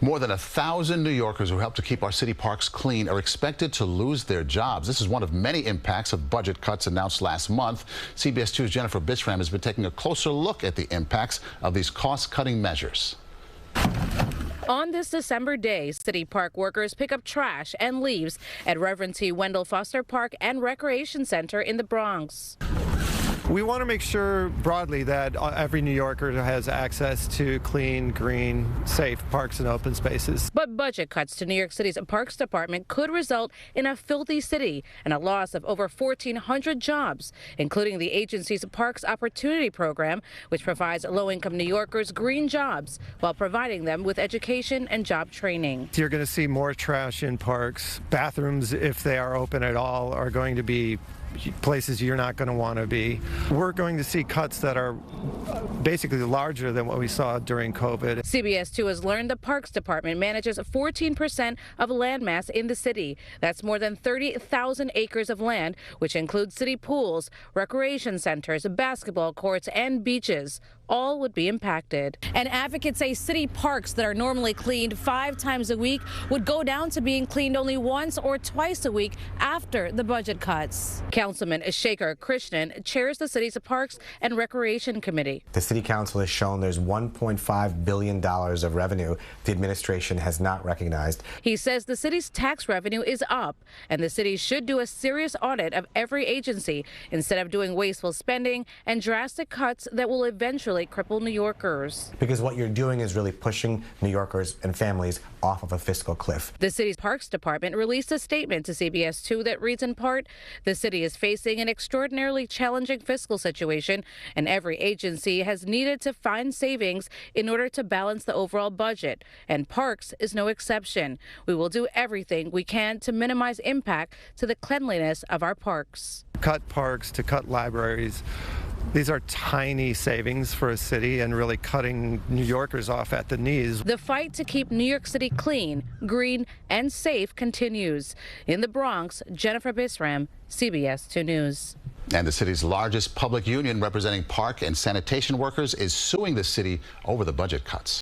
More than 1,000 New Yorkers who help to keep our city parks clean are expected to lose their jobs. This is one of many impacts of budget cuts announced last month. CBS 2's Jennifer Bisram has been taking a closer look at the impacts of these cost-cutting measures. On this December day, city park workers pick up trash and leaves at Reverend T. Wendell Foster Park and Recreation Center in the Bronx. We want to make sure broadly that every New Yorker has access to clean, green, safe parks and open spaces. But budget cuts to New York City's Parks Department could result in a filthy city and a loss of over 1,400 jobs, including the agency's Parks Opportunity Program, which provides low-income New Yorkers green jobs while providing them with education and job training. You're going to see more trash in parks. Bathrooms, if they are open at all, are going to be places you're not going to want to be. We're going to see cuts that are basically larger than what we saw during COVID. CBS 2 has learned the Parks Department manages 14% of landmass in the city. That's more than 30,000 acres of land, which includes city pools, recreation centers, basketball courts, and beaches. All would be impacted. And advocates say city parks that are normally cleaned 5 times a week would go down to being cleaned only once or twice a week after the budget cuts. Councilman Shaker Krishnan chairs the city's Parks and Recreation Committee. The City Council has shown there's $1.5 billion of revenue the administration has not recognized. He says the city's tax revenue is up, and the city should do a serious audit of every agency instead of doing wasteful spending and drastic cuts that will eventually cripple New Yorkers. Because what you're doing is really pushing New Yorkers and families off of a fiscal cliff. The city's Parks Department released a statement to CBS 2 that reads in part, the city is facing an extraordinarily challenging fiscal situation, and every agency has needed to find savings in order to balance the overall budget, and Parks is no exception. We will do everything we can to minimize impact to the cleanliness of our parks. Cut parks to cut libraries. These are tiny savings for a city and really cutting New Yorkers off at the knees. The fight to keep New York City clean, green, and safe continues. In the Bronx, Jennifer Bisram, CBS 2 News. And the city's largest public union representing park and sanitation workers is suing the city over the budget cuts.